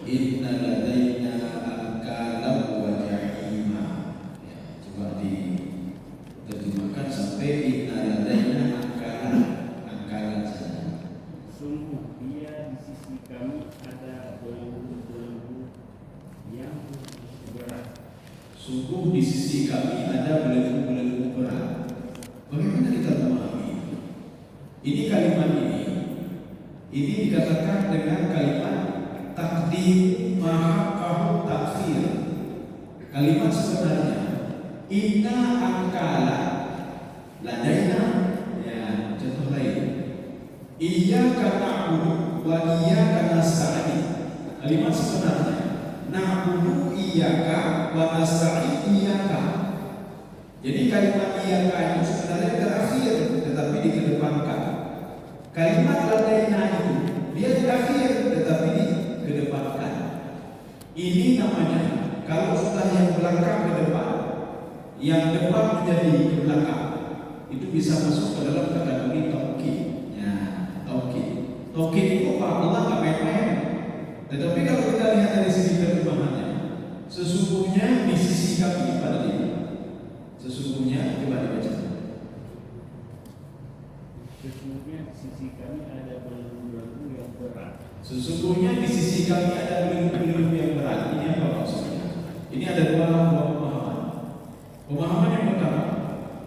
Inna ladaina ankalam wa jahima. Ya, coba diterjemahkan sampai inna ladaina angkalan saja. Sungguh dia di sisi kami ada belenggu-belenggu yang berat. Sungguh di sisi kami ada belenggu-belenggu berat. Bagaimana kita memahami ini kalimat ini dikatakan dengan kalimat takdim mahaqqahu takhir. Kalimat sebenarnya inna angkala ladaina, ya contoh lain iyyaka na'budu wa iyyaka nasta'in. Kalimat sebenarnya na'budu iyyaka wa nasta'in iyyaka. Jadi kalimat iyyaka itu sebenarnya terakhir tetapi dikedepankan. Kalimat ladaina itu dia terakhir tetapi dikedepankan. Ini namanya kalau sudah yang belakang ke depan, yang depan menjadi ke belakang, itu bisa masuk ke dalam kategori taukid. Ya, taukid. Taukid itu apa? Allah nggak main-main. Tetapi kalau kita lihat dari segi terjemahannya, sesungguhnya di sisi kami pada dia. Sesungguhnya coba dibaca. Sesungguhnya di sisi kami ada belenggu-belenggu yang berat. Sesungguhnya di sisi kami ada belenggu-belenggu yang berat. Ini apa maksudnya? Ini ada dua pemahaman. Pemahaman yang pertama,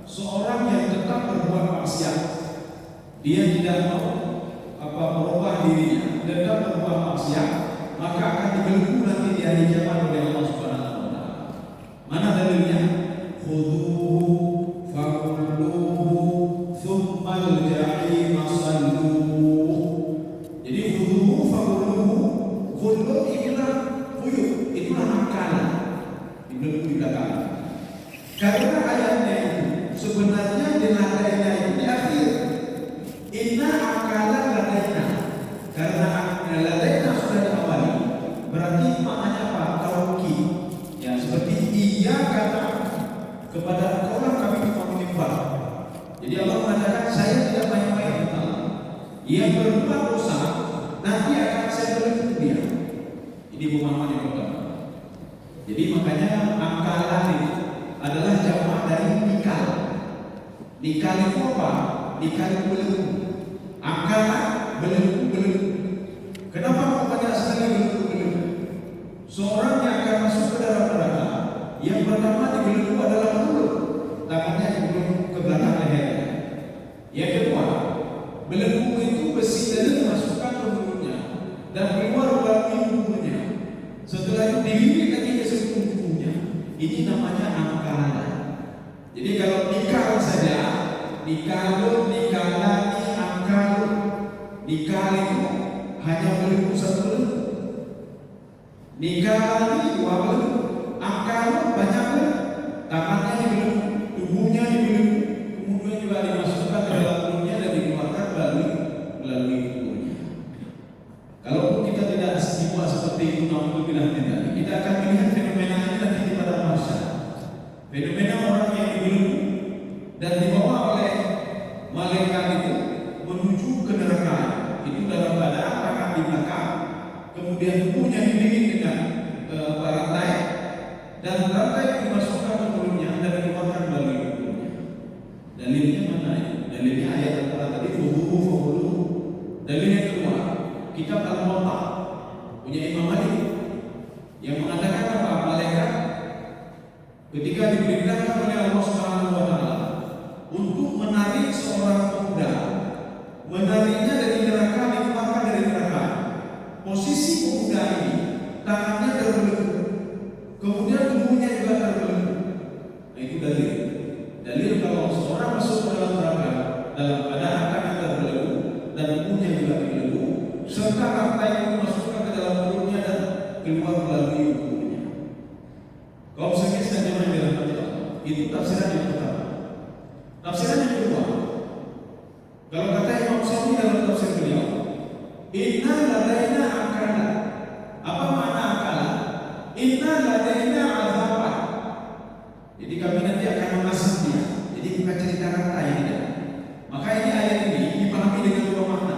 seorang yang tetap berbuat maksiat, dia tidak mau merubah dirinya, tetap berbuat maksiat, maka akan dibelenggu nanti di hari kiamat oleh Allah Subhanahu wa taala. Mana dalilnya? Khudhuhu fakulluhu thummal jahima salluhu. Jadi khudhuhu fakulluhu, khudhu itulah khuyuk, itulah makanan dibelenggu di belakang. Karena ayatnya itu sebenarnya ladaina itu di akhir. Inna akalan ladaina. Karena ladaina sudah diawali, berarti maknanya apa? Taukid. Ya, seperti iya kata kepada engkau kami menyembah. Jadi Allah mengatakan saya tidak main-main dengan Allah. Yang berbuat dosa nanti akan saya belenggu dia. Ini pemahaman yang pertama. Jadi makanya angkalan itu adalah jamak dari nikal. Nikal itu apa? Nikal itu belenggu. Angkalan belenggu. Kenapa kok banyak sekali belenggu? Seorang yang akan masuk ke dalam neraka, yang pertama dibelenggu adalah mulut, tangannya dibelenggu ke belakang lehernya. Yang kedua, belenggu itu besi dari dimasukkan ke mulutnya dan keluar melalui tubuhnya. Setelah itu dililit lagi ke seluruh tubuhnya. Ini namanya angkalan. Jadi kalau nikal saja, nikalun, nikalani, angkalun. Nikal itu hanya belenggu satu belenggu. Nikalani dua belenggu. Angkalun banyak belenggu. Tangannya dibelenggu, tubuhnya dibelenggu, kemudian juga dimasukkan ke dalam mulutnya dan dikeluarkan melalui tubuhnya. Kalau kita tidak dibuat seperti itu, kita akan melihat fenomena ini nanti di pada masa. Fenomena orang yang dibelenggu dan dibawa oleh malaikat itu menuju ke neraka. Itu dalam keadaan tangan di belakang, kemudian tubuhnya dililit dengan rantai, dan rantai dimasukkan ke mulutnya dan dikeluarkan melalui mulutnya. Dalilnya mana? Dalilnya ayat antara tadi fuhulu. Dalil yang kedua, kitab Al-Muwatta punya Imam Malik yang mengatakan apa? Malaikat ketika diperintahkan oleh Allah Subhanahu wa taala untuk menarik seorang pemuda, menariknya dari neraka, dikeluarkan dari neraka. Posisi pemuda ini tangannya terbelenggu, kemudian tubuhnya juga terbelenggu. Nah, itu dalil kalau seorang masuk ke dalam neraka dalam keadaan tangan terbelenggu dan tubuhnya juga terbelenggu, serta rantai yang dimasukkan ke dalam mulutnya dan keluar melalui tubuhnya. Kaum sekalian jemaah yang dirahmati Allah, itu tafsiran yang pertama. Tafsiran yang kedua, kalau kata Imam Syafi'i dalam tafsir beliau, inna ladaina akala. Apa makna akala? Inna ladaina azaban. Jadi kami nanti akan mengasah dia. Jadi bukan cerita rantai tidak. Maka ini ayat ini dipahami dengan dua makna.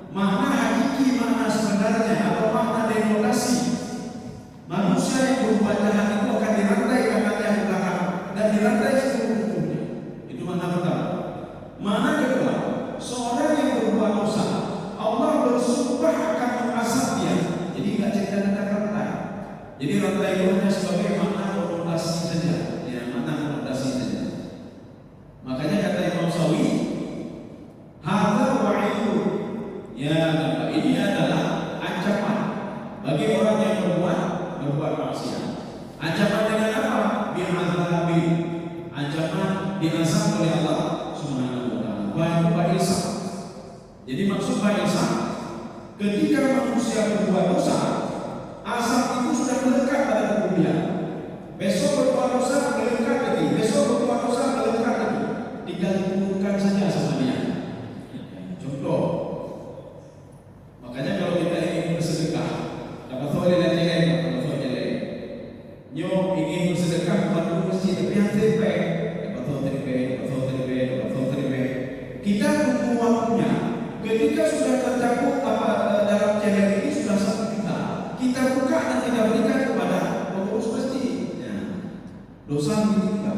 Makna hakiki, makna sebenarnya atau makna denotasi Jadi rantai hanya sebagai makna konotasi saja, ya makna konotasi saja. Makanya kata Imam Sawi, hadza wa'idun, ya ini adalah ancaman bagi orang yang berbuat maksiat. Ancaman dengan apa? Bi'adzabi, ancaman diazab oleh Allah Subhanahu wa taala. Ba'isa. Jadi maksud ba'isa, ketika manusia berbuat dosa, azab itu sudah melekat pada tubuh dia. Besok berbuat dosa melekat lagi, besok berbuat dosa melekat lagi. Tinggal diturunkan saja sama dia. Contoh, makanya kalau kita ingin bersedekah, dapat tahu dia lain, dapat tahu dia lain. Nyo ingin bersedekah kepada masjid, tapi yang terbaik, dapat tahu terbaik, dapat tahu terbaik, dapat tahu terbaik. Kita tunggu waktunya. Ketika sudah tercakup dalam channel ini sudah satu kita buka dan kita berikan kepada pengurus masjid. Ya. Dosa begitu juga.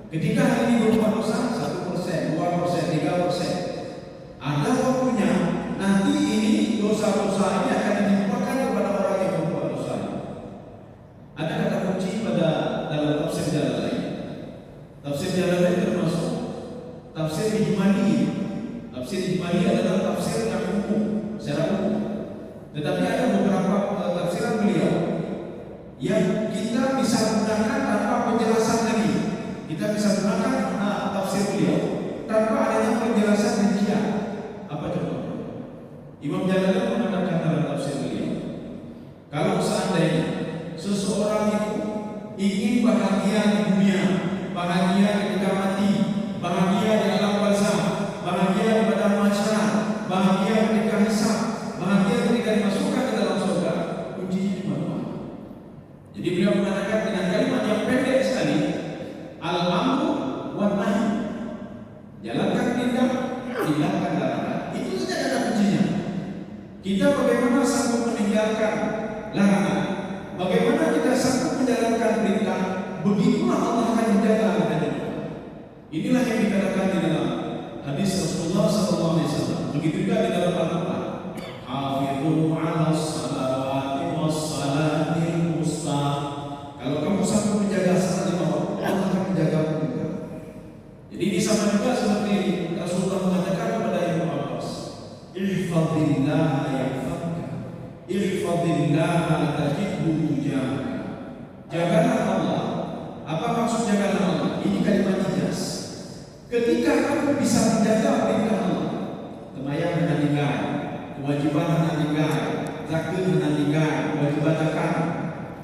Ketika hari ini berbuat dosa 1%, 2%, 3%, ada waktunya nanti ini dosa-dosa ini akan dilimpahkan kepada orang yang berbuat dosa. Ada kata kunci pada dalam tafsir Jalalain. Tafsir Jalalain termasuk tafsir ijmali. Tafsir ijmali adalah tafsir yang umum, secara umum. Tetapi ada beberapa tafsiran beliau yang kita bisa gunakan tanpa penjelasan lagi. Kita bisa gunakan tafsir beliau tanpa adanya penjelasan rincian. Apa contohnya? Imam Jalalain mengatakan dalam tafsir beliau, kalau seandainya seseorang itu ingin bahagia di dunia, bahagia ketika mati, bahagia di alam barzakh, bahagia di padang mahsyar, bahagia ketika hisab, bahagia ketika dimasukkan ke dalam surga, kuncinya cuma dua. Jadi beliau mengatakan dengan kalimat yang pendek sekali, al-amru wan nahi, jalankan perintah, tinggalkan larangan. Itu saja kata kuncinya. Kita bagaimana sanggup meninggalkan larangan, bagaimana kita sanggup menjalankan perintah, begitulah Allah akan menjaga kita. Inilah yang dikatakan di dalam hadis Rasulullah SAW. Begitu juga di dalam Al-Quran. Hafidhu 'alas salawati was salatil wusta. Kalau kamu sanggup menjaga salat lima waktu, Allah akan menjagamu juga. Jadi ini sama juga seperti Rasulullah mengatakan kepada Ibnu Abbas, ihfazillah yahfazka, ihfazillah tajidhu tujahaka. Jagalah Allah. Apa maksud jagalah Allah? Ini kalimat ijaz. Ketika kamu bisa menjaga perintah Allah, temayang dengan tinggal, kewajiban dengan tinggal, zakat dengan tinggal, kewajiban zakat,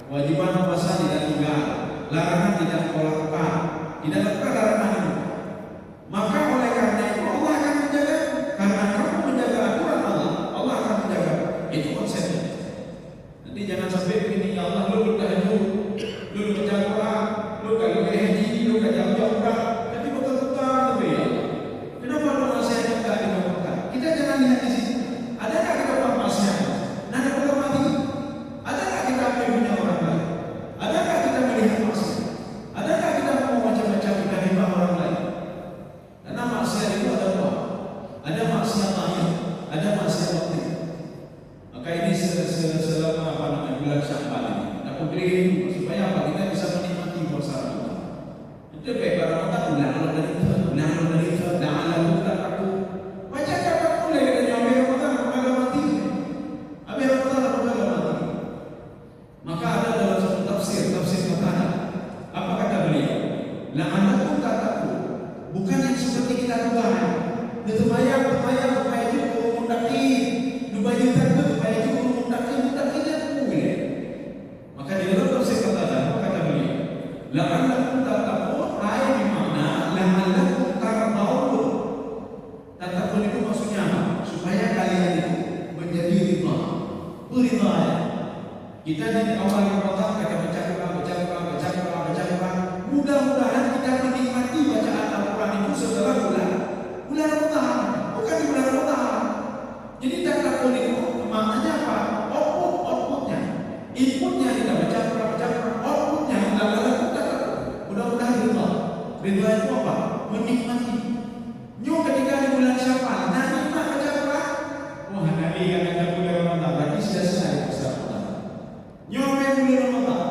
kewajiban puasa tidak tinggal, larangan tidak kau lakukan, tidak lakukan larangan itu. Maka oleh karena itu Allah akan menjaga. Karena kamu menjaga aturan Allah, Allah akan menjaga. Itu konsepnya. Nanti jangan sampai begini, ya Allah lu tahajud, lu baca Quran, lu kalau haji, lu jauh umrah. Kenapa doa saya enggak dikabulkan? Kita jangan lihat di sini. Adakah kita buat maksiat? Nah, kalau mati, adakah kita punya orang lain? Adakah kita melihat maksiat? Adakah kita mau macam-macam kita hibah orang lain? Karena maksiat itu ada dua. Ada maksiat lahir, ada maksiat batin. Maka ini selama bulan Syawal ini, aku beri supaya apa? Kita bisa menikmati puasa Ramadan. Itu baik Ramadan bulan dari itu. Bukan yang seperti kita duga. Terbayang supaya cukup mendaki, dubayang itu supaya cukup mendaki dan boleh. Maka di dalam tafsir kata beliau, la'allakum tattaqun ayat di mana la'allakum tardawun. Tattaqun itu maksudnya apa? Supaya kalian itu menjadi ridha. Ridha. Kita di awal Ramadan kita baca Quran. Mudah-mudahan kita menikmati bacaan Al-Quran itu setelah bulan Ramadan, bukan di bulan Ramadan. Jadi tattaqun itu maknanya apa? Outputnya. Inputnya kita baca Quran, outputnya adalah tattaqun. Mudah-mudahan ridha. Ridha itu apa? Menikmati. Ketika di bulan Syawal, nikmat baca Quran. Wah, Nabi katakan bulan Ramadan berarti sudah selesai puasa Ramadan. Bulan Ramadan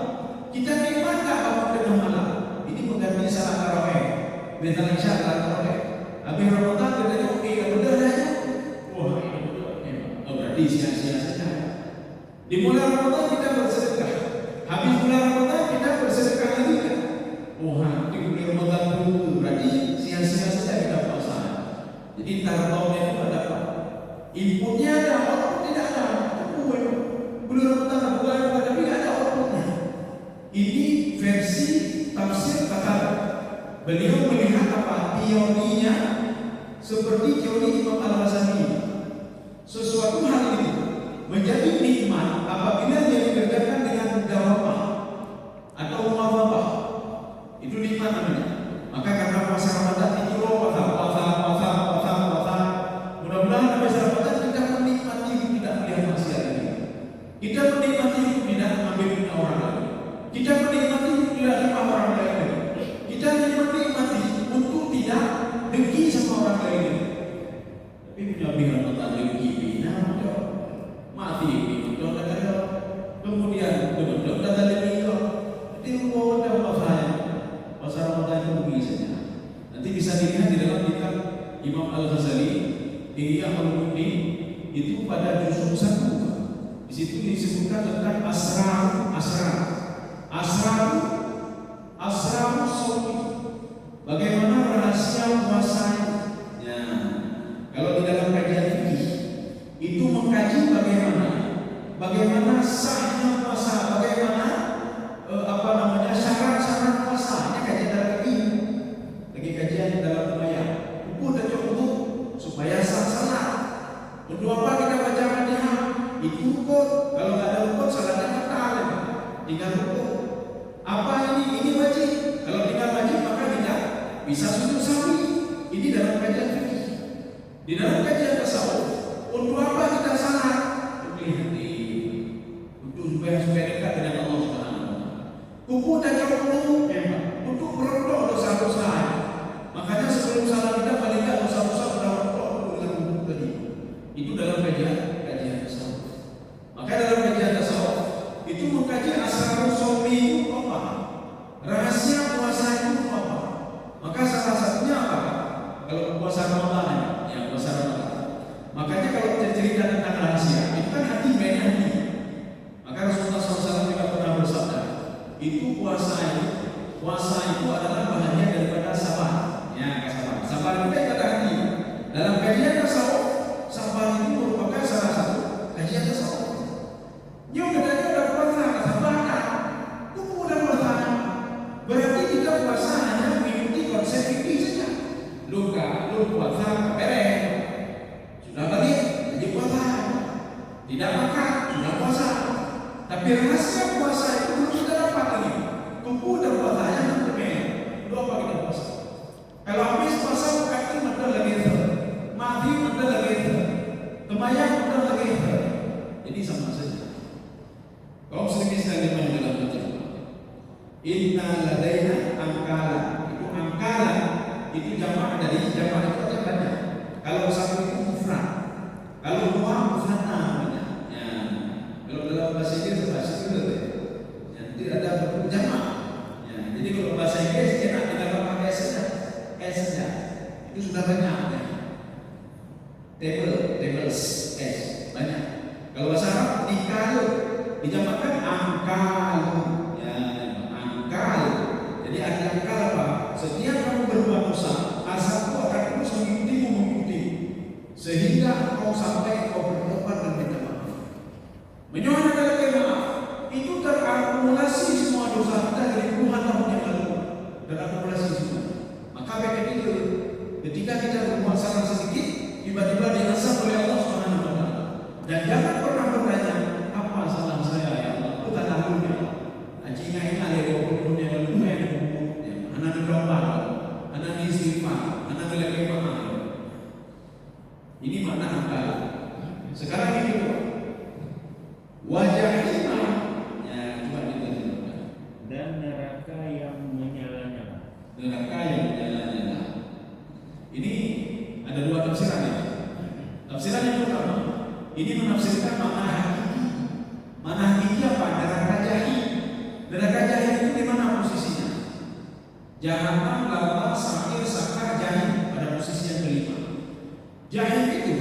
Di bulan Ramadan kita bersedekah, habis bulan Ramadan kita bersedekah lagi kan? Oh, di bulan Ramadan dulu berarti sia-sia saja kita puasa. Jadi ntar tahunnya itu ada apa? Inputnya ada, output tidak ada. Bulan Ramadan bulan tapi tidak ada outputnya. Ini versi tafsir kata beliau melihat apa? Teorinya seperti teori Imam Al-Ghazali. Sesuatu hal itu menjadi nikmat apabila dia dikerjakan dengan mudawamah atau muwafaqah. Itu nikmat namanya. Maka karena puasa Ramadan itu puasa. Mudah-mudahan pada puasa Ramadan kita menikmati tidak melihat maksiat lagi. Kita menikmati tidak mengambil punya orang lagi. Kita menikmati tidak lima orang lain. Kita menikmati untuk tidak dengki sama orang lain. Tapi punya bilang tak dengki bina mati itu ada. Kemudian benar-benar kata dia itu ada puasa Ramadan itu begini. Nanti bisa dilihat di dalam kitab Imam Al-Ghazali Ihya Ulumuddin itu pada juz 1. Di situ disebutkan tentang asrar shaumi. Bagaimana rahasia puasa? Ya. Kalau di dalam kajian fikih itu mengkaji bagaimana sahnya puasa, bagaimana syarat-syarat puasa. Ini kajian dalam fikih. Lagi kajian dalam lumayan. Ukur dan cukup supaya sah salat. Untuk apa kita baca Fatihah? Itu ukur. Kalau tidak ada ukur salatnya batal. Tinggal ukur. Apa ini wajib. Kalau tidak wajib maka tidak bisa sujud sahwi. Ini dalam kajian fikih. Di dalam kajian tasawuf, untuk apa kita salat? Untuk supaya dekat dengan Allah Subhanahu wa taala. Ukur dan cukup untuk meredam dosa-dosa. Makanya sebelum salat kita paling tidak dosa-dosa sudah meredam dengan ukur tadi. Itu dalam kajian tasawuf. Maka dalam kajian tasawuf itu mengkaji asrar shaumi itu apa? Rahasia puasa itu apa? Maka salah satunya apa? Kalau puasa Ramadan, ya puasa Ramadan. Makanya kalau cerita tentang rahasia, itu kan hati mainnya hati. Maka Rasulullah SAW juga pernah bersabda, itu puasa itu adalah bahagian daripada sabar. Ya, sabar itu adalah hati. Dalam kajian tasawuf, sabar itu merupakan salah satu kajian tasawuf. Yang udah puasa, sabar, kupu udah puasa. Berarti kita puasa hanya mengikuti konsep fikih saja. Lu puasa beres, sudah balik, jadi puasa. Tidak makan, sudah puasa. Tapi rahasia puasa itu belum sudah dapat lagi. Kupu udah puasanya belum beres. Lu apa kita puasa? Kalau habis puasa bukan itu mata lagi itu, mati mata lagi itu, kemayang mata lagi itu. Jadi sama saja. Kaum muslimin sekalian yang dalam baca. Inna ladaina angkala. Itu angkala itu jamak dari jamak itu ada banyak. Kalau satu itu mufrad, kalau dua mufrad namanya. Ya. Kalau dalam bahasa Inggris nanti ada bentuk jamak. Ya. Jadi kalau bahasa Inggris kita tidak pakai s saja. Itu sudah banyak. Ya. Tables s banyak. Kalau bahasa Arab dikalu dijamakkan angkal. Ya, angkal. Jadi ada angkal apa? Setiap kamu berbuat dosa, azabku akan terus mengikuti, sehingga kau sampai kau bertobat dan minta maaf. Menyoal kata maaf itu terakumulasi semua dosa kita dari puluhan tahun yang lalu, terakumulasi semua. Maka begitu ketika kita berbuat salah sedikit, tiba-tiba diazab oleh Allah Subhanahu wa taala. Dan jangan pernah bertanya, apa salah saya ya Allah? Itu tak tahunya. Ajinya ini ada 20 tahun yang lalu anak berdoa, anak istighfar, anak lagi maaf. Ini makna angka. Sekarang ini wajah iman. Ya, coba kita lihat. Dan neraka yang menyala-nyala. Neraka yang menyala-nyala. Ini ada dua tafsiran ya. Tafsiran yang pertama, ini menafsirkan makna hakiki. Makna hakiki apa? Neraka jahil. Neraka jahil itu di mana posisinya? Jahannam, lava, sakir, sakar, jahil pada posisi yang kelima. Jahil itu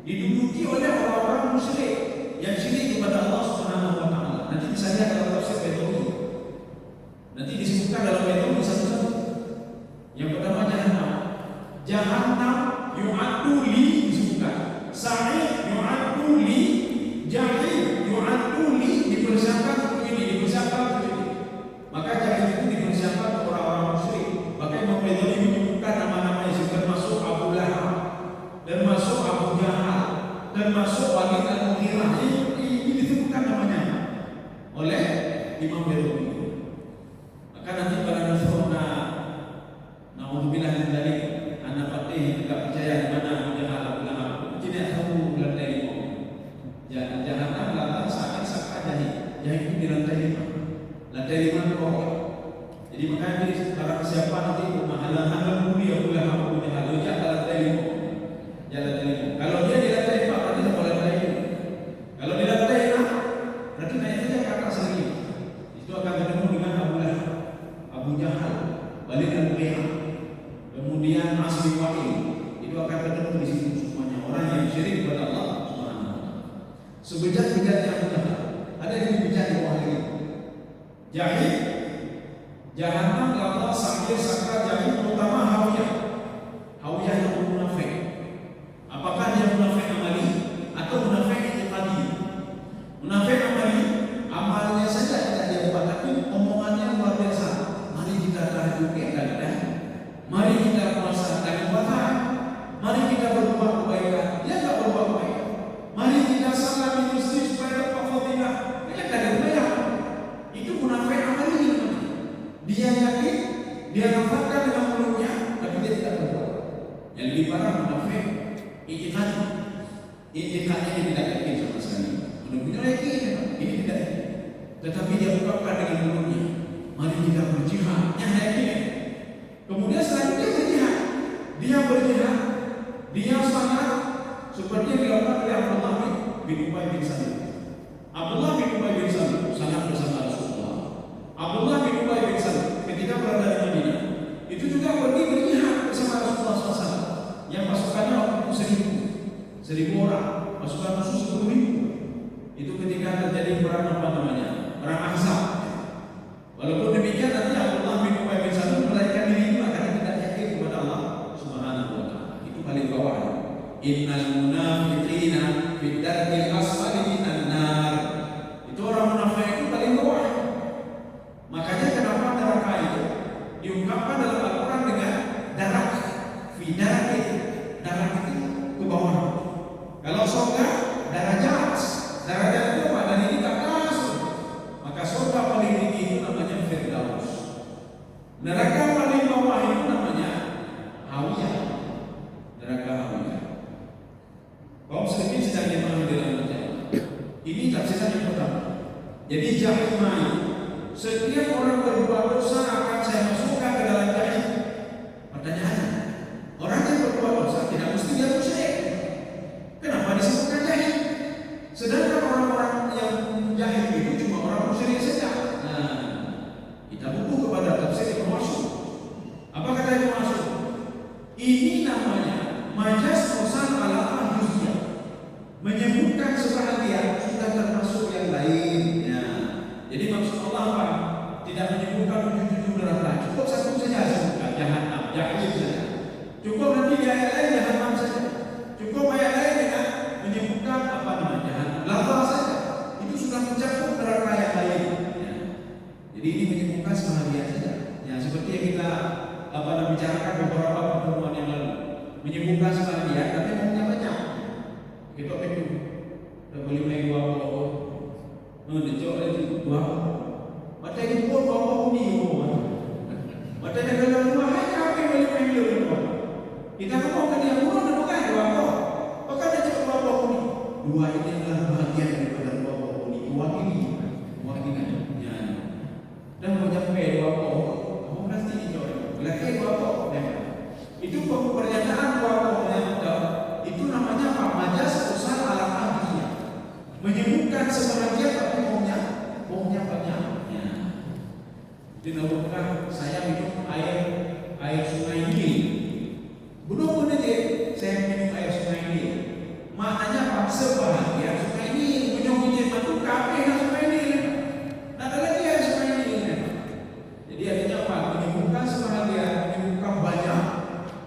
diduduki oleh orang-orang musyrik yang syirik kepada Allah Dan jahanam lantai sakit sakit jahit. Jahit itu di lantai 5. Lantai 5 ke bawah. Jadi makanya para siapa nanti pemahalan mulia pula kamu punya hal itu jangan lantai 5. Jangan lantai 5. Kalau dia di lantai 4 berarti sama lantai 5. Kalau di lantai 6 berarti naik saja ke atas lagi. Itu akan ketemu dengan Abu Jahal, Walid al-Mughirah, kemudian Asy Wa'il. Itu akan ketemu di situ semuanya orang yang syirik kepada Allah Subhanahu wa taala. Sebejat-bejatnya Abu Jahal. Ada yang dibejat di bawah ini. Jahil, jahanam, neraka, sakit, sakra, jahil, terutama hawiyah. Hawiyah yang munafik. Apakah dia munafik amali atau munafik i'tiqadi? Munafik amali, amalnya saja tidak dia buat, tapi omongannya luar biasa. Mari kita tahajud ibadah, mari kita puasa dan puasa, mari kita berbuat kebaikan. Dia tak berbuat baik. Mari kita salat di masjid supaya dapat fadilah. Dia tak ada bayar. Itu munafik amali namanya. Dia yakin, dia lafazkan dengan mulutnya, tapi dia tidak berbuat. Yang lebih parah munafik i'tiqadi. I'tiqadnya dia tidak yakin sama sekali. Benar-benar yakin, ini tidak yakin. Tetapi dia ungkapkan dengan mulutnya. Mari kita berjihad. Yang yakin. Kemudian selanjutnya berjihad. Dia berjihad. Dia sangat seperti yang dilakukan oleh Abdullah bin Ubay bin Salul. Abdullah bin Ubay bin Salul sangat bersama Rasulullah. Abdullah bin Ubay bin Salul ketika berada di Madinah itu juga pergi berjihad bersama Rasulullah SAW. Yang pasukannya waktu itu 1.000 orang, pasukan musuh 10.000. Itu ketika terjadi perang perang Ahzab. Walaupun demikian nanti Abdullah bin Ubay bin Salul melarikan diri juga karena tidak yakin kepada Allah Subhanahu wa taala. Itu paling bawah. Innal munafiqina fid darkil asfali minan nar. Itu orang munafik itu paling bawah. Makanya kenapa neraka itu diungkapkan dalam Al-Qur'an dengan darak, fi darkil. Darak itu ke bawah. Kalau surga darajat. Darajat itu apa? Dan ini tak masuk. Maka surga paling tinggi itu namanya Firdaus. Neraka paling bawah itu namanya Hawiyah. Neraka Hawiyah. Kaum muslimin sedang dimana dalam perjalanan. Ini tafsiran yang pertama. Jadi jahimah, setiap orang berbuat dosa akan saya masukkan ke dalam jahim. Pertanyaannya, orang yang berbuat dosa tidak mesti dia musyrik. Kenapa disebutkan jahim? Sedangkan orang-orang yang jahil itu cuma orang musyrik saja. Nah, kita buku kepada tafsir Ibnu Asyur. Apa kata Ibnu Asyur? Ini namanya majas musan ala ahjuznya. Menyebutkan sebahagian sudah termasuk yang lainnya. Jadi maksud Allah apa? Tidak menyebutkan 7 neraka. Cukup satu saja sebutkan jahanam, jahil saja. Cukup nanti di ayat lain jahanam saja. Cukup ayat lain dengan menyebutkan apa namanya jahanam. Lafaz saja. Itu sudah mencakup neraka yang lain. Ya. Jadi ini menyebutkan sebahagian saja. Ya seperti yang kita bicarakan beberapa pertemuan yang lalu. Menyebutkan sebahagian, tapi maunya banyak. Kita itu dah boleh main dua pokok. Dicok lagi dua pokok. Mata itu pun pokok ni. Mata dia dalam rumah apa boleh main dua. Kita ngomong ke dia bukan dua pokok. Maka dia cakap dua pokok ni. Dua ini adalah bahagian daripada dua pokok ni. Dua ini. Ya. Dan mau nyampe dua pokok. Kamu pasti dicok. Lagi dua pokok. Itu pernyataan dua pokok yang itu namanya apa? Majas usaha ala ahlinya. Menyebutkan sebahagian tapi maunya banyak. Ya. Dinamakan saya minum air sungai Nil. Belum menit saya minum air sungai Nil. Maknanya apa? Sebahagian sungai Nil. Minum itu kafe sungai Nil. Tak ada lagi air sungai Nil. Jadi artinya apa? Menyebutkan sebahagian, menyebutkan banyak,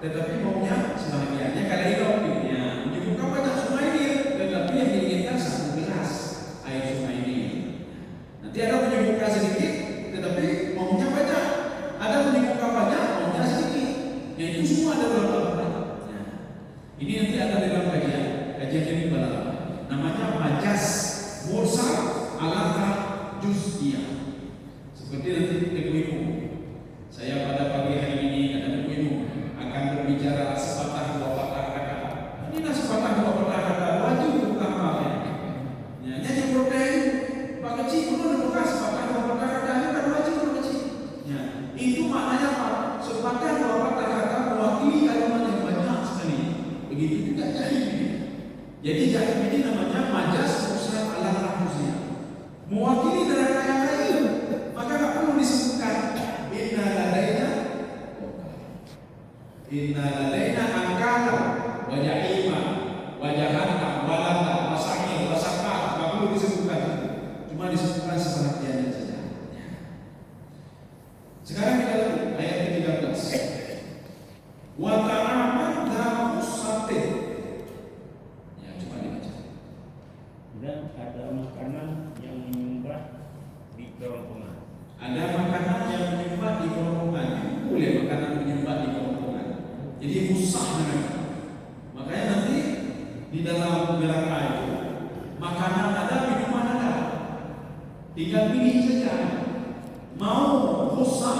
tetapi maunya sebahagiannya kali itu. Menyebutkan banyak sungai Nil, tetapi yang diinginkan 1 gelas air sungai Nil. Nanti ada menyebutkan sedikit, tetapi maunya banyak. Ada menyebutkan banyak, maunya sedikit. Yang itu semua ada dalam Al-Quran. Ini nanti ada dalam kajian ini balaghah. Namanya majas mursal ala juz'iyah. Seperti nanti ibu-ibu. Saya pada pagi hari ini kata ibu-ibu akan berbicara sepatah dua patah kata. Ini sepatah dua patah kata wajib bukan apa. Inna ladaina angkala wa jahima wa jahannam wa lata wa sa'ir wa saqar. Enggak perlu disebutkan. Cuma disebutkan sepertiannya saja. Sekarang kita lihat ayat ke-13. Wa ta'aman da'usatin. Ya, coba dibaca. Dan ada makanan yang menyembah di kerongkongan. Ada makanan yang menyembah di kerongkongan. Boleh makanan menyembah di kerongkongan. Jadi rusak mereka. Makanya nanti di dalam neraka itu makanan ada, minuman ada. Tinggal pilih saja. Mau rusak,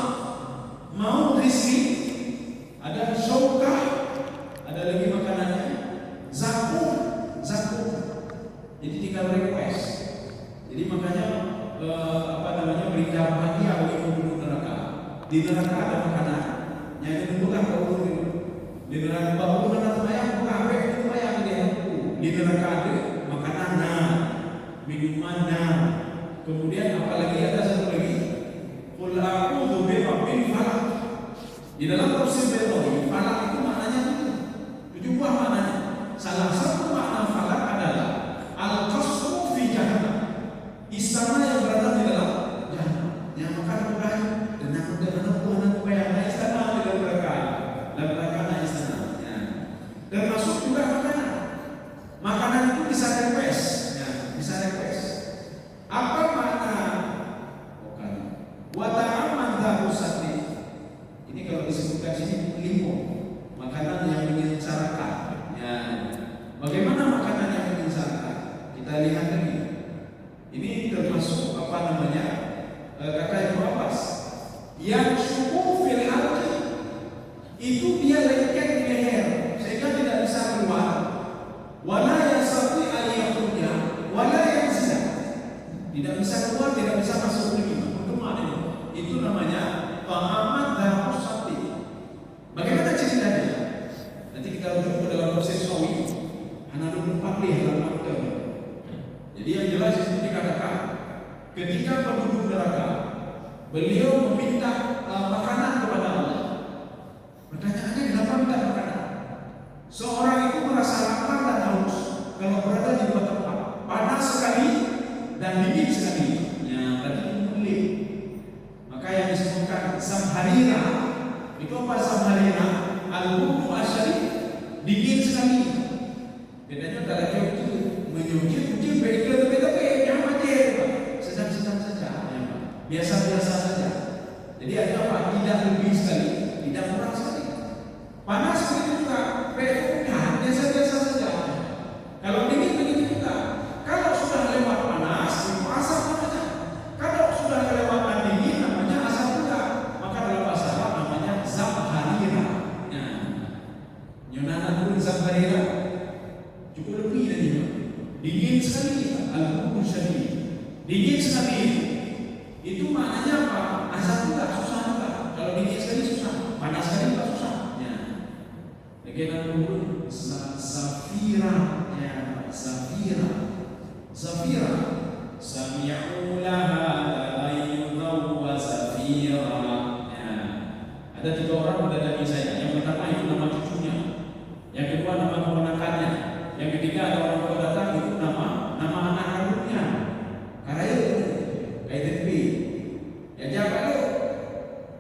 mau rizki, ada syaukah, ada lagi makanannya, zakum. Jadi tinggal request. Jadi makanya berita bahagia bagi penduduk neraka. Di neraka ada makanan. Yang ditentukan kalau di neraka bau mana bayang bukan apa itu bayang dia. Di neraka ada makanan, minuman. Kemudian apalagi ada satu lagi. Qul a'udzu birabbil falaq. Di dalam tafsir Baidawi, falaq itu maknanya 7 buah maknanya. Salah satu makna falaq adalah al-qasru fi jahannam. Istana yang berada di dalam jahannam. Yang makan bukan dengan buah yang istana di dalam neraka. Dan neraka istana. Ya. Dan masuk juga makanan. Makanan itu bisa request. Ya, bisa request. Apa makna? Wa ta'aman da'usati. Ini kalau disebutkan sini limo, makanan yang menyengsarakan. Ya. Bagaimana makanan yang menyengsarakan? Kita lihat lagi. Ini termasuk kata Ibnu Abbas. Yang syukur fil halqi, itu dia lengket di leher sehingga tidak bisa keluar. Wala yasati al-yakhruja wala yanzila. Tidak bisa keluar, tidak bisa masuk lagi. Itu namanya ta'aman da'usati. Bagaimana ceritanya? Nanti kita rujuk ke dalam tafsir Sawi. Anak 24 halaman ke. Jadi yang jelas itu dikatakan ketika penduduk neraka beliau meminta makanan kepada Allah. Pertanyaannya kenapa minta makanan? Seorang itu merasa lapar dan haus kalau berada di tempat tempat panas sekali dan dingin sekali. Ya, berarti mulai. Maka yang disebutkan samharira itu apa samharira? Al-budu asyari, dingin sekali. Bedanya antara jauh itu menyuci beda-beda yang aja, sedang-sedang saja, biasa-biasa saja. Jadi ada apa? Tidak lebih sekali, tidak kurang sekali. Panas begitu juga, biasa-biasa saja. Kalau dingin begitu juga. Kalau sudah lewat panas, itu asap namanya. Kalau sudah kelewatan dingin, namanya asap juga. Maka dalam bahasa Arab namanya zamharira. Yunana pun zamharira. Cukup lebih dari itu. Dingin sekali, al-budu syadid. Dingin sekali itu maknanya apa? Asap juga, susah juga. Kalau dingin sekali susah, panas sekali juga susah. Ya. Bagaimana pun zafira, ya, zafira. Sami'u laha ayyudaw wa zafira. Ya. Ada 3 orang mendatangi saya. Yang pertama itu nama cucunya, yang kedua nama keponakannya, yang ketiga ada orang tua datang itu nama anak kandungnya. Karena itu KTP. Ya jawab lu.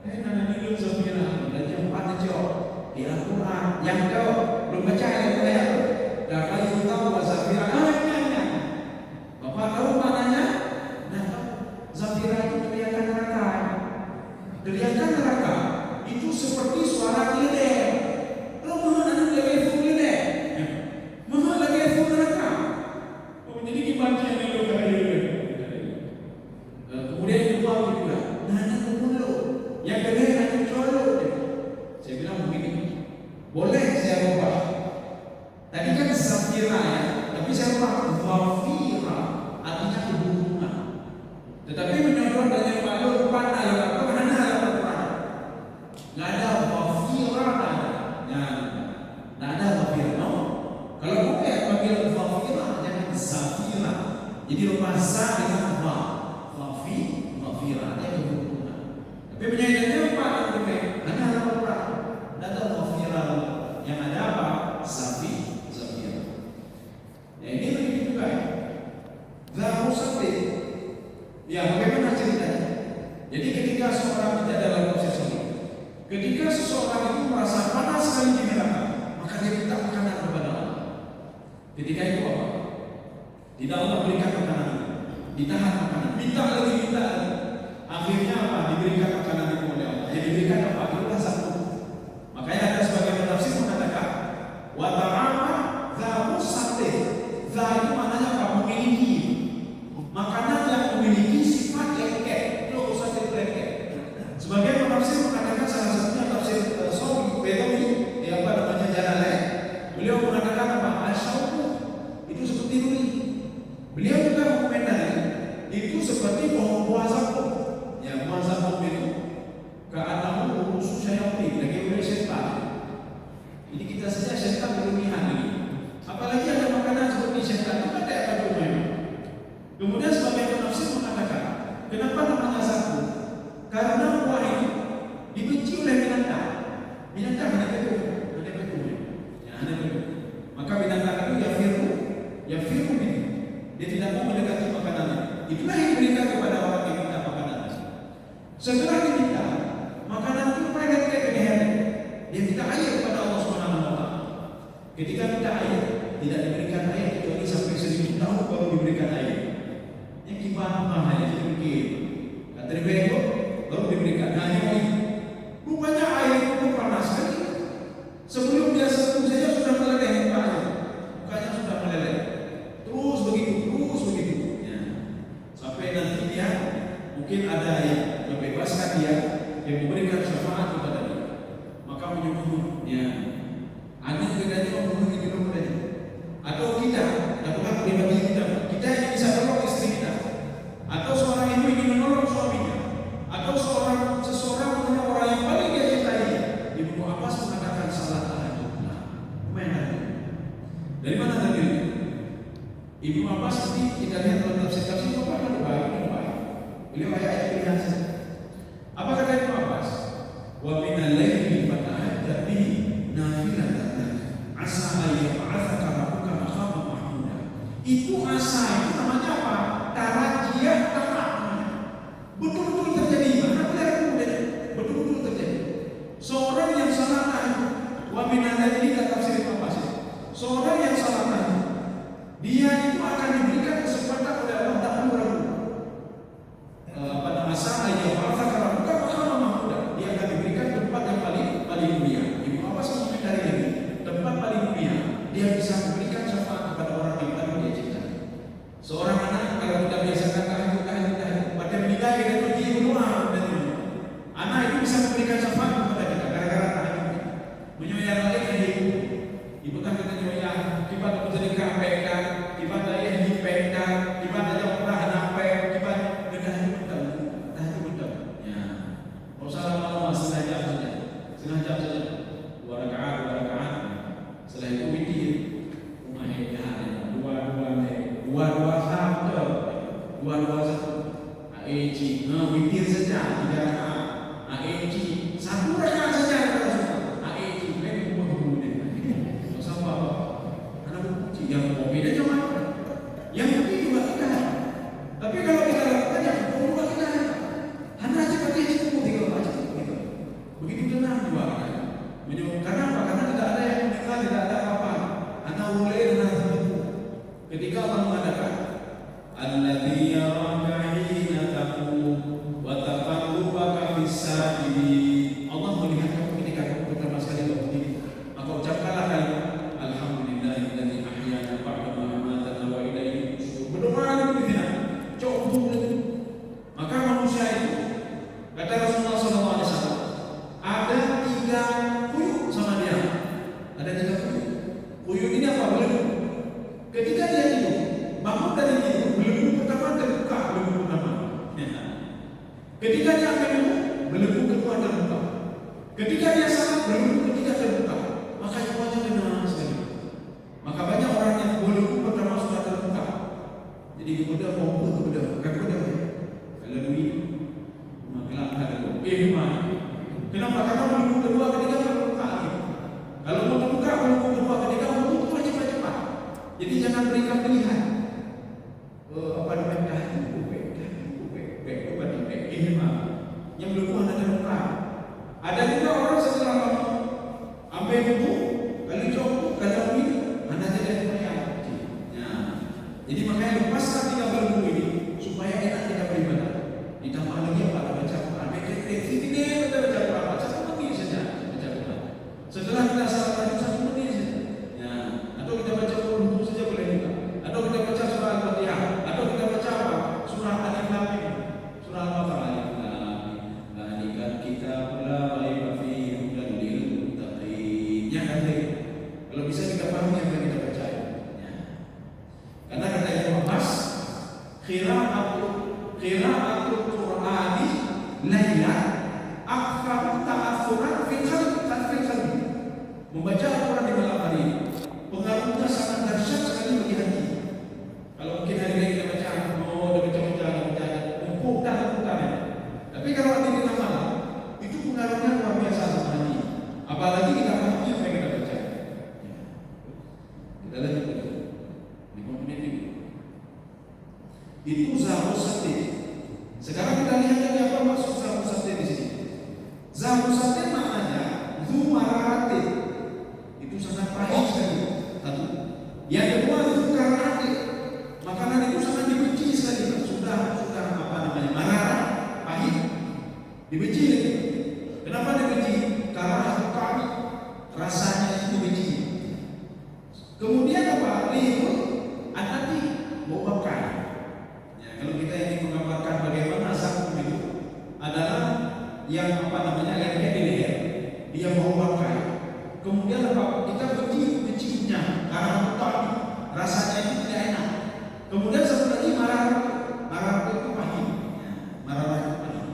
Nana dulu Zafira. Dan yang 4 jawab di Al-Quran. Yang jawab belum baca ayat. Dan kalau tahu bahasa Zafira, Bapak tahu maknanya? Nah, Zafira itu teriakan neraka. Teriakan neraka itu seperti suara keledai. Lo mohon anak lagi full keledai. Mohon lagi full neraka. Oh, jadi gimana yang lo kaya? Kemudian kedua juga, nana lo. Yang kedua nanti colo. Saya bilang begini, boleh saya ubah. Tadi kan Zafira ya, tapi saya ubah Zafira, artinya kebungungan. Tetapi menyorot dari Pak Lurpan ayat apa mana ayat Al-Quran? Nggak ada Zafira, nggak ada Zafira. No. Kalau boleh panggil Zafira, jangan Zafira. Jadi lepas za dengan va, Zafira, artinya kebungungan. Tapi penyanyiannya apa? Ada Al-Quran. ada Zafira, yang ada apa? Zafira. Ya ini begitu juga ya. Zahu Safi. Ya bagaimana ceritanya? Jadi ketika seorang tidak dalam proses ini, ketika seseorang itu merasa panas sekali di neraka, maka dia minta makanan kepada Allah. Ketika itu apa? Tidak Allah berikan makanan itu, ditahan makanan, minta lagi. Akhirnya apa? Diberikan makanan itu oleh Allah. Yang diberikan apa? Itulah satu. Makanya ada sebagian penafsir mengatakan, wa ta'ama zahu Safi. Za itu maknanya apa? Memiliki. Makanan yang memiliki sifat lengket. Itu usah lengket. Sebagian penafsir mengatakan salah satunya tafsir Sawi Bedawi, apa namanya Jalalain. Beliau mengatakan apa? Asyauku itu seperti duri. Beliau juga mengomentari itu seperti pohon buah zakum. Ya, buah zakum itu keadaanmu khusus syayatin, lagi oleh setan. Jadi kita saja setan berlebihan ini. Apalagi ada makanan seperti setan itu ada apa juga? Kemudian sebagian penafsir mengatakan, kenapa namanya zakum? Karena buah itu dibenci oleh binatang. Binatang hanya betul. Ya, hanya betul. Maka binatang itu yafiru ini. Dia tidak mau mendekati makanannya. Itulah yang diberikan kepada orang yang minta makanan. Setelah diminta, makanan itu mereka tidak keheran. Dia minta air kepada Allah Subhanahu Wa Taala. Ketika minta air, tidak diberikan air kecuali sampai 1000 tahun baru diberikan air. Yang gimana hanya sedikit. Kata dia baru diberikan hanya air. Rupanya air itu panas sekali. Sebelum dia sentuh saja sudah meleleh mukanya sudah meleleh. Terus begitu. Ya. Sampai nanti dia mungkin ada yang membebaskan dia, yang memberikan syafaat kepada dia. Maka menyebut, ya, ada bedanya membunuh itu bedanya. Atau kita, dapat pribadi kita yang bisa tolong istri kita. Atau seorang ibu ingin menolong suaminya. Atau seseorang menolong orang yang paling dia cintai. Ibnu Abbas mengatakan salat tahajudlah. Dari mana tadi? Ibnu Abbas nanti kita lihat dalam tafsir apa baik. Beliau ayat pilihan saja. Apa kata Ibnu Abbas? Wa minal laili fatahajjat bihi nafilatan lak asa ay yab'atsaka rabbuka maqaman mahmuda. Itu asa itu namanya apa? Tarajiyah tamak. Betul-betul terjadi. Mana betul-betul terjadi. Seorang yang salat tahajud, wa minal laili kata tafsir Ibnu Abbas. Seorang yang salat tahajud, dia itu akan diberikan kesempatan oleh Allah tak ragu. Pada masa ayat bahasa kalau bukan makanan mahmuda, dia akan diberikan tempat yang paling mulia. Ibu apa mengomentari ini? Tempat paling mulia. Dia bisa memberikan syafaat kepada orang yang paling dia cintai. Seorang anak kalau kita biasakan tahajud, pada meninggal kita pergi rumah dan anak itu bisa memberikan syafaat kepada kita gara-gara tahajud. Menyoyang lagi ibu. Ibu kan kita nyoyang, kita menjadi kampengkan, kita daya dipengkan, kita daya pernah nampai, kita betul. Ya, kalau salah malam setengah jam saja, 2 rakaat. Setelah itu witir, rumah dua satu. AEC, witir saja 3 rakaat. AEC 1 rakaat saja kalau suka. AEC yang beda cuma yang penting juga kita. Tapi kalau kita lakukan yang juga kita hanya aja pakai cukup tinggal baca gitu. Begitu tenang juga karena apa? Karena tidak ada yang mendengar, tidak ada apa-apa. Anak boleh dan ketika Allah mengatakan alladzi yaraka hina taqum wa taqallubaka fis sajidin. Allah melihat kamu ketika kamu pertama sekali berdiri. Maka ucapkanlah kalimat alhamdulillahilladzi ahyana ba'da ma amatana wa ilaihi nusyur. Berdoa begitu. Coba maka manusia itu kata Rasulullah SAW ada 3 kuyuk sama dia. Ada 3 kuyuk. Kuyuk ini apa? Belenggu. Ketika dia tidur, bangun dari tidur, belenggu pertama terbuka, belenggu pertama. Ketika dia belenggu, belenggu kedua terbuka. Ketika dia salat, belenggu ketiga terbuka. Maka semuanya tenang sekali. Maka banyak orang yang belenggu pertama sudah terbuka. Jadi kemudian mau kemudian kalau duit magelang ada mana Kenapa? Karena minggu kedua, ketiga berbuka lagi. Kalau mau terbuka, minggu kedua, ketiga mau cepat-cepat. Jadi jangan berikan pilihan. Apa namanya? Ini mah yang belum ada luka. Ada juga orang setelah sampai itu kali cukup kalau ini mana jadi yang jadi makanya lepaskan 3 bulan ini supaya enak kita beribadah. Ditambah lagi apa? Baca Quran. Kita baca Quran 1 menit saja baca Quran. Setelah kita salat 1 menit saja. Ya, atau kita baca Quran saja boleh juga. Atau kita baca surah Al-Fatihah. Atau kita baca apa? Surah Alif Lam Mim. Surah Al-Baqarah. Kalau bisa kita pahami apa yang kita percaya. Karena kata Ibnu Abbas, qira'atul Qur'ani laila akthar ta'assuran fil qalbi. Membaca Al-Quran di malam hari pengaruhnya sangat dahsyat sekali bagi hati. Kalau mungkin hari ini kita baca, baca, tapi kalau hati kita malam, itu pengaruhnya luar biasa sama hati. Apalagi kita pahami apa yang kita baca. Kita lanjut lagi 5 menit ini. Itu zahu sate. Sekarang kita lihat lagi apa maksud zahu sate di sini. Zahu sate maknanya zu marate. Itu sangat pahit sekali. Satu. Yang kedua zu karate. Makanan itu sangat dibenci sekali. Sudah apa namanya? Marah, pahit. Dibenci lagi. Kenapa dibenci? Karena kami rasanya itu dibenci. Kemudian apa? Lihun anati bau bakar. Ya, kalau kita ingin menggambarkan bagaimana sakum itu adalah yang apa namanya lengket di leher, dia bau bakar. Kemudian apa? Kita bencinya karena kami rasanya itu tidak enak. Kemudian satu lagi marah itu pahit. Ya, marah itu pahit.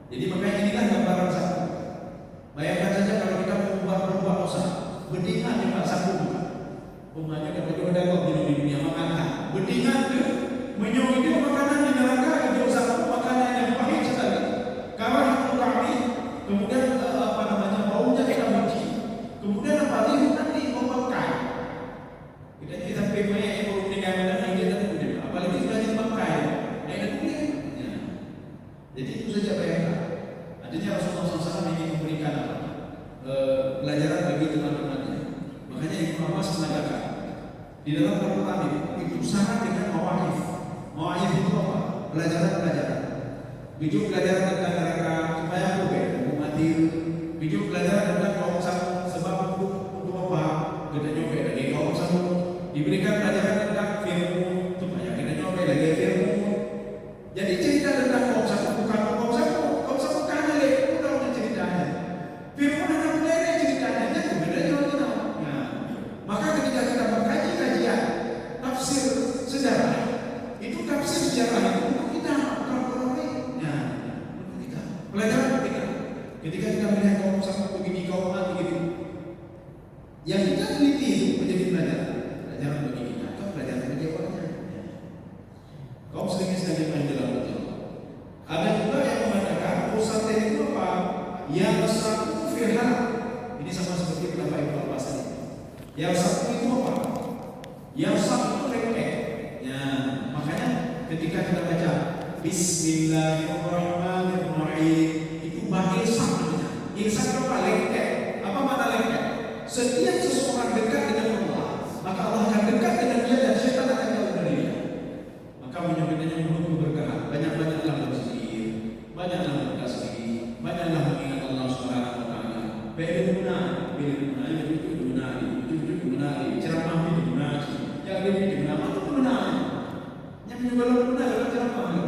Jadi makanya inilah gambaran sakum. Bayangkan saja kalau kita berbuat dosa, bedingan di pak sakum. Umpamanya dapat ada kok di dunia makanan. Bedingan ke menyong itu makanan di neraka itu satu makanan yang pahit sekali. Karena kami kemudian apa namanya baunya kita benci. Kemudian apa lagi nanti membakar. Kita pemaya yang baru menikah dengan kita kemudian apalagi sudah dibakar. Jadi itu saja bayangkan. Artinya Rasulullah SAW ingin memberikan apa? Pelajaran bagi teman-temannya. Makanya Ibnu Abbas mengatakan di dalam Al-Quran itu sangat dengan mawa'if. Mawa'if itu apa? Pelajaran-pelajaran. Video pelajaran tentang neraka supaya hukum mati. Video pelajaran tentang kaum satu sebab untuk apa? Kita nyobek lagi kaum satu. Diberikan pelajaran tentang firman supaya kita nyobek lagi firman. Jadi cerita tentang kaum satu bukan kaum satu karena udah ceritanya. Firman anak lele ceritanya itu beda jauh kita. Maka ketika kita mengkaji kajian tafsir sejarah, itu tafsir sejarah itu untuk kita bukan orang lain. Untuk kita pelajaran kita. Ketika kita melihat kaum satu begini, kaum begitu, yang kita teliti itu menjadi pelajaran bagi kita atau pelajaran bagi orangnya. Kaum sedikit yang dalam betul. Ada juga yang mengatakan pusat itu apa? Yang satu firman. Ini sama seperti pendapat Ibnu Abbas tadi. Yang satu itu apa? Yang satu itu lengket. Ya, makanya ketika kita baca Bismillahirrahmanirrahim itu bagi sakitnya. Insan itu apa? Lengket. Apa makna lengket? Setiap seseorang dekat dengan Allah, maka Allah akan dekat dengan dia dan syaitan akan jauh dari dia. Maka menyebutnya mulut keberkahan. Banyak-banyaklah berzikir, banyaklah bertasbih, banyaklah mengingat Allah Subhanahu wa taala. Bagaimana? Ceramah itu benar, yang lebih benar itu benar. Yang menyebabkan benar adalah ceramah.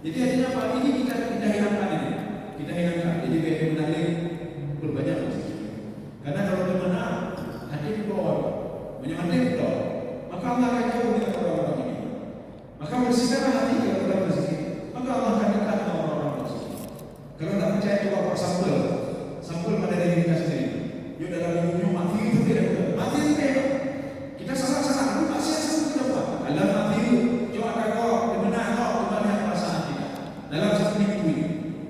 Jadi artinya apa? Ini kita hilangkan ini. Kita hilangkan. Jadi biar benar berbanyak berzikir. Karena kalau benar, hati di bawah, menyemati di bawah, maka Allah akan jauh dengan orang-orang ini. Maka bersihkanlah hati kalau kita berzikir. Maka Allah akan dekat dengan orang-orang berzikir. Kalau tidak percaya coba buat sampel pada diri kita sendiri. Yuk dalam hidupnya mati itu tidak betul. Mati itu tidak. Kita salah-salah. Itu masih yang kita buat. Dalam mati itu, coba kau benar kau kembali perasaan kita. Dalam satu minggu ini,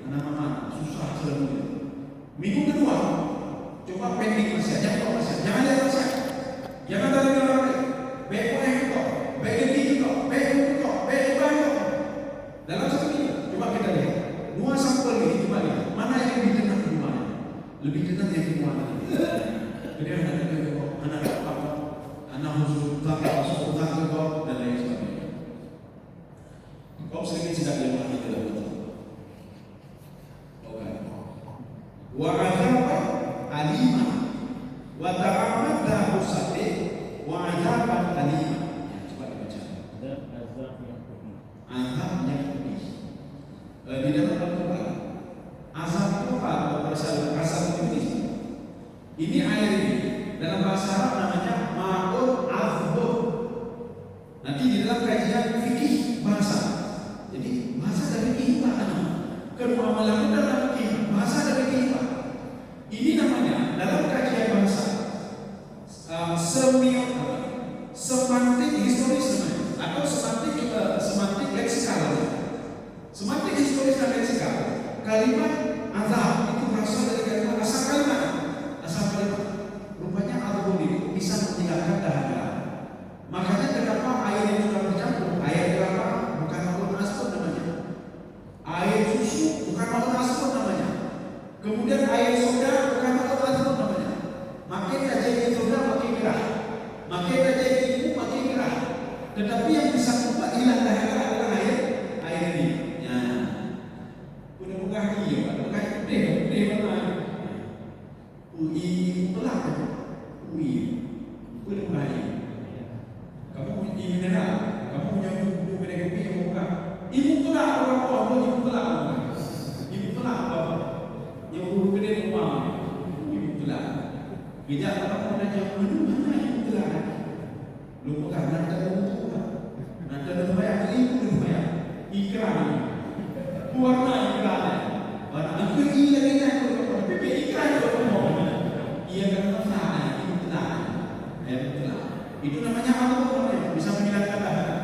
anak-anak susah selalu. Kau sering sedang jemaah itu betul. Oke. Wa azaba alima wa ta'amada usati wa azaban alima. Coba dibaca. Dan azab yang pedih. Azab yang pedih. Di dalam Al-Quran, azab itu apa? Berasal asal pedih. Ini air ini dalam bahasa Arab namanya ma'ul azbun. Nanti di dalam kajian fikih bahasa. Jadi bahasa dari fikih maknanya. Kemuamalan dalam fikih bahasa dari fikih. Ini namanya dalam kajian bahasa semantik historis namanya, atau semantik leksikal. Semantik historis dan leksikal. Kalimat azab itu berasal dari kalimat asal kalimat. Rupanya alkohol itu bisa menghilangkan dahaga. Makanya kenapa air yang sudah bercampur, air kelapa bukan alkohol asam namanya, air susu bukan alkohol asam namanya, kemudian air soda bukan alkohol asam namanya. Makin jadi soda makin gerah, makin jadi ibu makin gerah. Tetapi yang bisa membuat hilang dahaga adalah air ini. Ya, udah buka dia, buka deh mana? UI pelak, UI, boleh bahaya. Kamu punya mineral, kamu punya buku kedai kopi yang buka. Ibu pelak orang tua, ibu pelak orang. Ibu pelak apa? Yang buku kedai rumah, ibu pelak. Bijak orang tua dah jawab, mana ibu pelak? Lu bukan nanti ada buku, nanti ada bayar, ibu ada bayar. Ikrar, warna ikrar, warna itu ilah ini aku tapi ikrar itu apa? Ia kata sana, itu benar, benar. Itu namanya Allah bisa menghilangkan dahaga.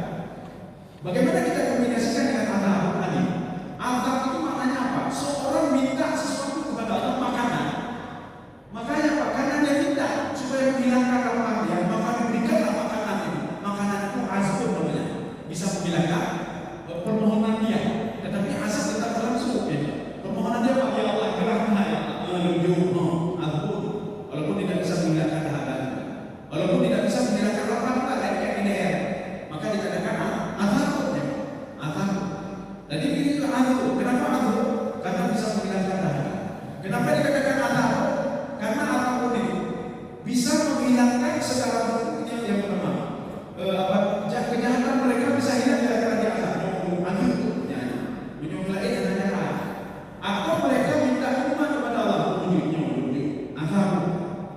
Bagaimana kita kombinasikan dengan azab tadi? Azab itu maknanya apa? Seorang minta sesuatu kepada Allah makanan. Makanya apa? Karena dia minta supaya menghilangkan lapar dia, maka diberikanlah makanan itu. Makanan itu azab namanya, bisa menghilangkan permohonan dia. Tetapi azab tetap berlangsung. Permohonan dia apa? Ya Allah, geraklah ya Allah, azab. Walaupun tidak bisa menghilangkan dahaga, walaupun tidak bisa menghilangkan lapar, kayak ini ya, maka dikatakan azab. Jadi ini itu azab. Kenapa azab? Karena bisa menghilangkan dahaga. Kenapa dikatakan azab? Karena azab ini bisa menghilangkan segala bentuknya yang pertama. Kejahatan mereka bisa hilang gara-gara dia azab. Menyembelih adalah atau mereka minta cuma kepada Allah azab,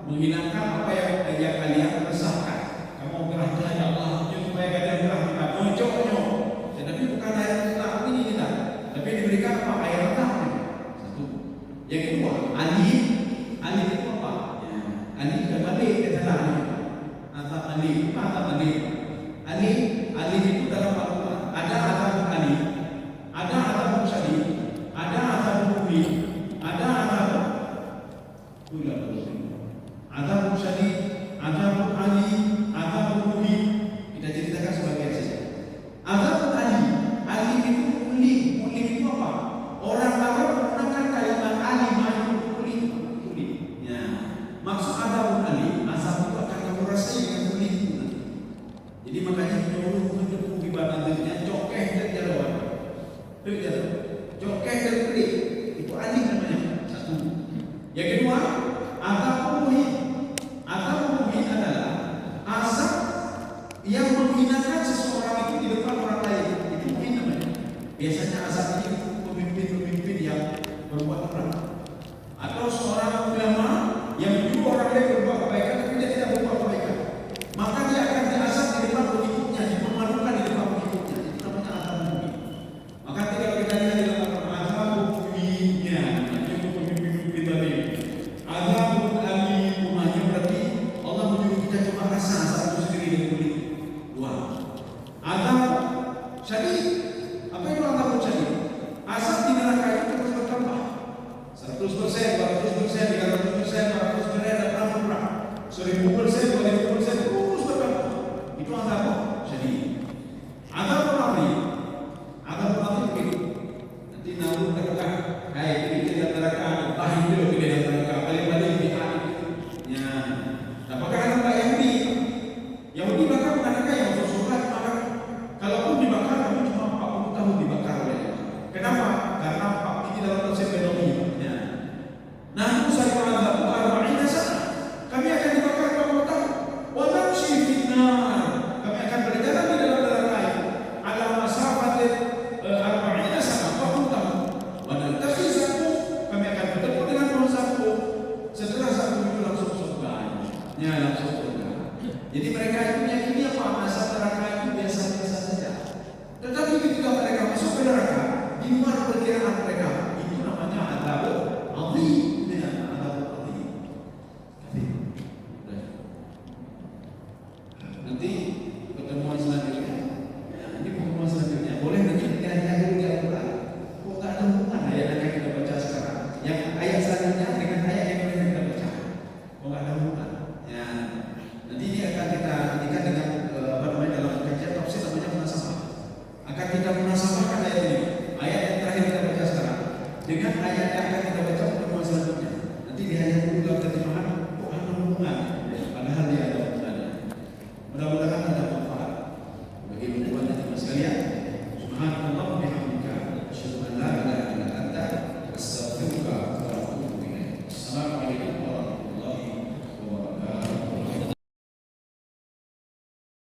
menghilangkan apa yang kalian resahkan. Kamu gerahkan ya Allah supaya kalian gerah kita mojoknya. Tetapi bukan air tetap ini kita, tapi diberikan apa? Air tetap. Satu. Yang kedua, alim itu apa? Alim dan balik kita tahu. Azab alim, apa azab alim? Alim itu dalam Al-Quran ada azab alim, ada azab syadid, ada azab mu'min, ada azab azab syadid, azab alim, azab mu'min. Kita ceritakan sebagian saja. Azab alim itu mu'lim itu apa? Orang Arab menggunakan kalimat alim ya. Maksud azab alim, azab itu akan kamu rasakan dengan mu'lim. Jadi makanya menyuruh menjemput ibadahnya cokeh dan jalan. Cokeh dan pelik. Itu alim namanya. Satu. Yang kedua, azab mu'min. Azab mu'min adalah azab yang menghinakan seseorang itu di depan orang lain. Itu mu'min namanya. Biasanya azab ini pemimpin-pemimpin yang berbuat perang, atau seorang ulama yang menyuruh orang lain berbuat kebaikan tapi dia tidak berbuat kebaikan, maka dia akan diazab di depan pengikutnya, dipermalukan di depan pengikutnya. Itu namanya azab mu'min. Maka tidak kita lihat di dalam azab mu'minnya, itu pemimpin-pemimpin tadi. Azabun alim umahnya berarti Allah menyuruh kita coba rasa azab itu sendiri dengan kulit. Dua. Azab syadid. Apa itu azab syadid? Azab di neraka itu terus bertambah. 100%, 200%, 300%, 400%, dan 1000%, 2000%, terus bertambah. Itu azab syadid. Azab mati. Azab mati begitu. Nanti namun katakan, hai kita dalam neraka, tahan dulu kita dalam neraka, balik-balik di hari. Ya. Apakah anak Yahudi bakar mengatakan yang masuk surga dibakar. Kalaupun dibakar, kami cuma 40 tahun di luar perkiraan mereka. Itu namanya azab azim, dengan azab azim. Nanti pertemuan selanjutnya, ini pertemuan selanjutnya boleh nanti kita dulu di Al-Quran. Kok nggak ada hubungan ayat yang kita baca sekarang? Yang ayat selanjutnya dengan ayat yang kita baca, kok nggak ada hubungan? Ya, nanti ini akan kita jadikan dengan dalam kajian tafsir namanya munasabah. Akan kita munasabahkan ayat ini, ayat yang terakhir kita baca sekarang dengan ayat yang akan kita baca